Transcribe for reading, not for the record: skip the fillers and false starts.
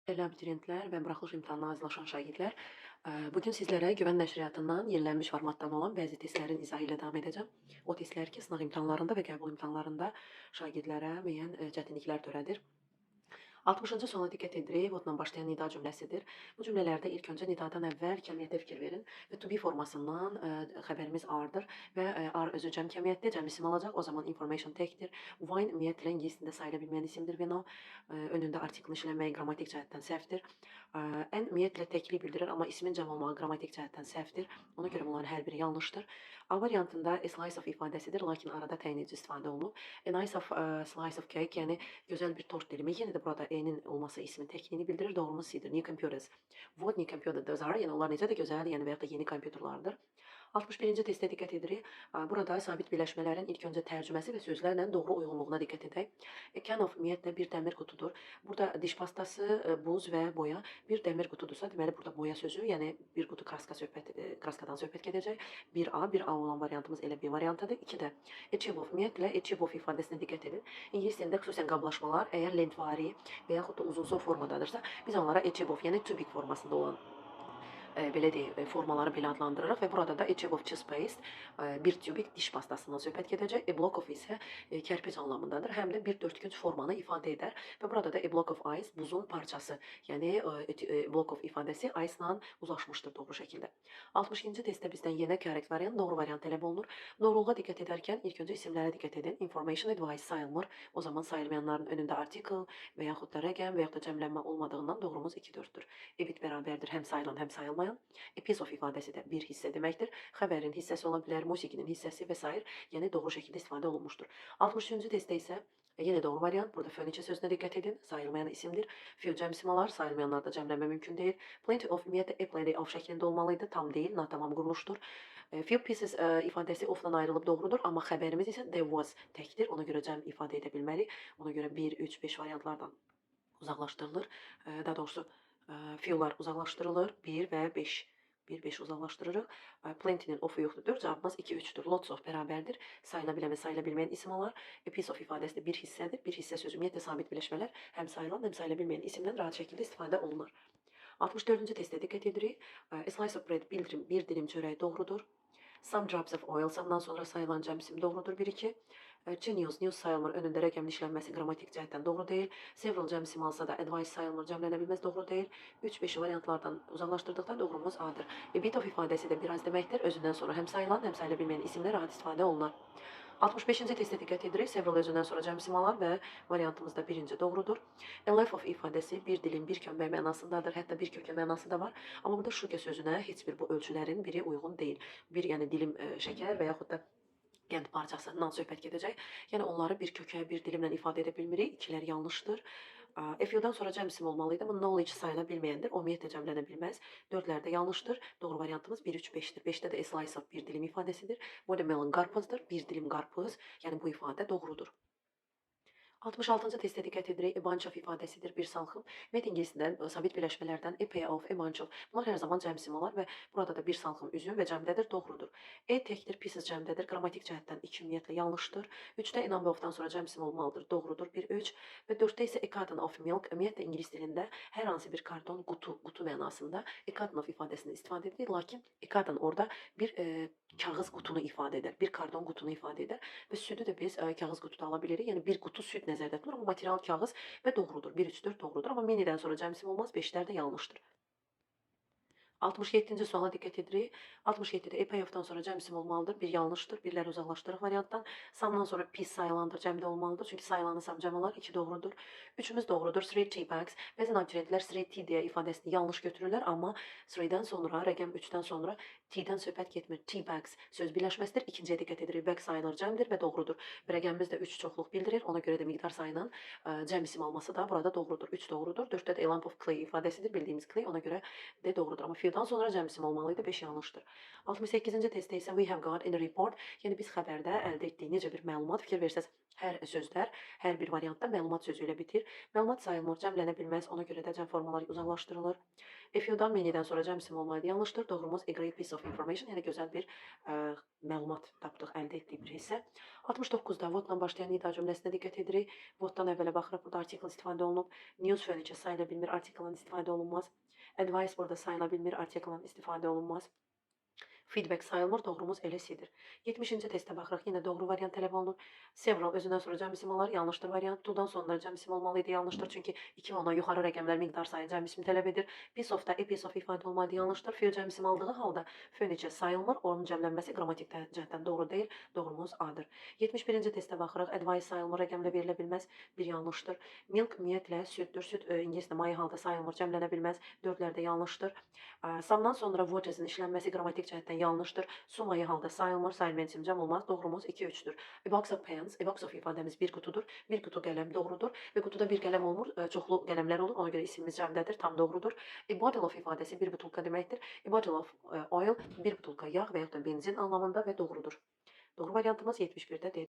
Dəyərli abituriyentlər və buraxılış imtahanına hazırlaşan şagirdlər, bugün sizlərə Güvən nəşriyyatından yenilənmiş formatdan olan bəzi testlərin izahı ilə davam edəcəm. O testlər ki, sınaq imtahanlarında və qəbul imtahanlarında şagirdlərə müəyyən çətinliklər törədir. 60-cı suala diqqət edirik. Votla başlayan nida cümləsidir. Bu cümlələrdə ilk öncə nidadan əvvəl kəmiyyətə fikir verin və to be formasından xəbərimiz are-dır və are özü cəm kəmiyyətdir, cəm isim alacaq. O zaman information təkdir. Wine ümumiyyətlə ingilis dilində sayıla bilməyən isimdir və no önündə artiklın işlənməyi qrammatik cəhətdən səhvdir. Ən ümumiyyətlə təkliyi bildirir, amma ismin cəm olmağı qrammatik cəhətdən səhvdir. Ona görə bunların hər biri yanlışdır. A variantında a slice of ifadəsidir, lakin arada təyinici istifadə olunub. A nice of slice of cake, yəni gözəl bir tort dilimi. Yenə də burada e'nin olması ismin təkliyini bildirir. Doğrumuz C-dir. New computers. Вот new computers are. Yəni onlar necə də gözəl, yəni və ya da yeni kompüterlərdir. 61-ci testə diqqət edirik. Burada sabit birləşmələrin ilk öncə tərcüməsi və sözlərlə doğru uyğunluğuna diqqət edək. Can of ümumiyyətlə bir dəmir qutudur. Burada diş pastası, buz və boya bir dəmir qutudursa, deməli burada boya sözü, yəni bir qutu kraskadan söhbət gedəcək. 1A olan variantımız elə B variantıdır. 2-də achieve of ümumiyyətlə achieve of ifadəsinə diqqət edin. İngilis dilində xüsusən qablaşmalar əgər lentvari və yaxud da uzun formadadırsa, biz onlara achieve of, yəni to be formasında olan belə deyək, formaları belə adlandırırıq və burada da achieve of toothpaste, bir tubik diş pastasından söhbət gedəcək. A block of isə kərpic anlamındadır. Həm də bir dörtkünc formanı ifadə edər və burada da a block of ice buzun parçası, yəni block of ifadəsi ice-la uzlaşmışdır doğru şəkildə. 60-cı testdə bizdən yenə correct variant, doğru variant tələb olunur. Doğruluğa diqqət edərkən ilk öncə isimlərə diqqət edin. Information advice sayılmır. O zaman sayılmayanların önündə article və yaxud da rəqəm və yaxud da cəmlənmə olmadığından doğrumuz 2-4-dür. Ebit bərabərdir həm sayılan, həm sayılmayan. A piece of ifadəsi də bir hissə deməkdir. Xəbərin hissəsi ola bilər, musiqinin hissəsi və s. yəni doğru şəkildə istifadə olunmuşdur. 63-cü testdə isə yenə doğru variant. Burada furniture sözünə diqqət edin. Sayılmayan isimdir. Few cəm simalar, sayılmayanlarda cəmlənmə mümkün deyil. Plenty of ümumiyyətlə a plenty of şəklində olmalıydı. Tam deyil, natamam quruluşdur. Few pieces ifadəsi of-dan ayrılıb doğrudur, amma xəbərimiz isə there was təkdir. Ona görə cəm ifadə edə bilmərik. Ona görə 1, 3, 5 variantlardan uzaqlaşdırılır. Daha doğrusu fewlar uzaqlaşdırılır. 1 və 5. 1-5 uzaqlaşdırırıq. Plenty'nin of-u yoxdur. 4 cavabımız 2-3-dür. Lots of bərabərdir. Sayıla bilən və sayıla bilməyən isim olar. A piece of ifadəsi də bir hissədir. Bir hissə sözü ümumiyyətlə sabit birləşmələr həm sayılan, həm sayıla bilməyən isimdən rahat şəkildə istifadə olunur. 64-cü testə diqqət edirik. A slice of bread bir dilim çörək doğrudur. Some drops of oil, samdan sonra sayılan cəm isim doğrudur. 1-2. Genius, news sayılmır. Önündə rəqəmli işlənməsi qrammatik cəhətdən doğru deyil. Several cəm isim alsa da advice sayılmır. Cəmlənə bilməz doğru deyil. 3-5 variantlardan uzaqlaşdırdıqda doğrumuz A-dır. A bit of ifadəsi də biraz deməkdir. Özündən sonra həm sayılan, həm sayıla bilməyən isimlər rahat istifadə olunur. 65-ci testə diqqət edirik. Several özündən sonra cəm isim alar və variantımız da birinci doğrudur. A life of ifadəsi bir dilin, bir kömbək mənasındadır. Hətta bir kökə mənası da var. Amma burada sugar sözünə heç bir bu ölçülərin biri uyğun deyil. Bir, yəni dilim şəkər və yaxud da qənd parçasından söhbət gedəcək. Yəni onları bir kökə, bir dilimlə ifadə edə bilmirik. İkilər yanlışdır. FU-dan sonra cəm isim olmalıydı. Bu knowledge sayıla bilməyəndir. O ümumiyyətlə cəmlənə bilməz. 4-lər də yanlışdır. Doğru variantımız 1, 3, 5-dir. 5-də də a slice of bir dilim ifadəsidir. Watermelon qarpızdır. Bir dilim qarpız. Yəni bu ifadə doğrudur. 66-cı testə diqqət edirik. A bunch of ifadəsidir, bir salxım. Ümumiyyətlə ingiliscədən sabit birləşmələrdən a pair of, a bunch of. Bunlar hər zaman cəm isim olar və burada da bir salxım üzüm və cəmdədir, doğrudur. A təkdir, pieces cəmdədir, qrammatik cəhətdən 2 ümumiyyətlə yanlışdır. 3-də a number of-dan sonra cəm isim olmalıdır, doğrudur. 1, 3 və 4-də isə a carton of milk. Ümumiyyətlə ingilis dilində hər hansı bir karton, qutu mənasında a carton of ifadəsini istifadə edilir, lakin a carton orada bir kağız qutunu ifadə edər, bir karton qutunu ifadə edər və südü də biz kağız qutuda ala bilirik. Yəni bir qutu süd nəzərdə tutulur, amma material kağız və doğrudur. 1, 3, 4 doğrudur, amma minidən sonra cəm isim olmaz, 5-lər də yanlışdır. 67-ci suala diqqət edirik. 67-də a payoff-dan sonra cəm isim olmalıdır. Bir yanlışdır. Birləri uzaqlaşdırıq variantdan. Samdan sonra pis sayılandır, cəmdə olmalıdır. Çünki sayılanı sam cəm olar. 2 doğrudur. 3-ümüz doğrudur. 3 tea bags. Bəzən abituriyentlər 3 tea deyə ifadəsini yanlış götürürlər, amma 3-dən sonra, rəqəm 3-dən sonra tea-dən söhbət getmir. Tea bags söz birləşməsidir. İkinciyə diqqət edirik. Bag sayılır, cəmdir və doğrudur. Rəqəmimiz də 3 çoxluq bildirir. Ona görə də miqdar sayının cəm isim alması da burada doğrudur. 3 doğrudur. 4-də də a lump of clay ifadəsidir. Bildiyimiz clay. Ona görə də doğrudur. Amma fiildən sonra cəm isim olmalıydı. 5 yanlışdır. 68-ci testdə isə we have got in a report. Yəni biz xəbərdə əldə etdik necə bir məlumat. Fikir versəz, Hər sözlər hər bir variantda məlumat sözü ilə bitir. Məlumat sayılmır, cəmlənə bilməz, ona görə də cəm formaları uzaqlaşdırılır. If you'dan many'dən sonra cəm isim olmalıdır. Yanlışdır. Doğrumuz a great piece of information, yəni gözəl bir məlumat tapdıq, əldə etdik bir hissə. 69-da what'la başlayan nida cümləsinə diqqət edirik. What'dan əvvələ baxırıq, burada artikel istifadə olunub. News furniture sayıla bilmir, artikelin istifadə olunmaz. Advice burada sayıla bilmir, artikelin istifadə olunmaz. Feedback sayılmır, doğrumuz eləsidir. 70-ci testə baxırıq, yenə doğru variant tələb olunur. Several özündən sonra cəm isim olar, yanlışdır variant. To-dan sonra cəm isim olmalı idi, yanlışdır. Çünki 2 ondan yuxarı rəqəmlər miqdar sayı cəm isim tələb edir. Piece of da a piece of ifadə olmalı, yanlışdır. Few cəm isim aldığı halda furniture sayılmır, onun cəmlənməsi qrammatik cəhətdən doğru deyil, doğrumuz A-dır. 71-ci testə baxırıq, advice sayılmır, rəqəmlə verilə bilməz, bir yanlışdır. Milk ümumiyyətlə süddür, süd ingiliscə maye halda sayılmır, cəmlənə bilməz, 4-lər də yanlışdır. Samdan sonra watches-in işlənməsi qrammatik cəhətdən yanlışdır. Sumayı halda sayılmır, sayılmayan isim cəm olmaz. Doğrumuz 2-3-dür. A box of pens, a box of ifadəmiz bir qutudur. Bir qutu qələm doğrudur və qutuda bir qələm olmur, çoxlu qələmlər olur. Ona görə isimimiz cəmdədir, tam doğrudur. A bottle of ifadəsi bir butulka deməkdir. A bottle of oil bir butulka yağ və ya da benzin anlamında və doğrudur. Doğru variantımız 71-də D.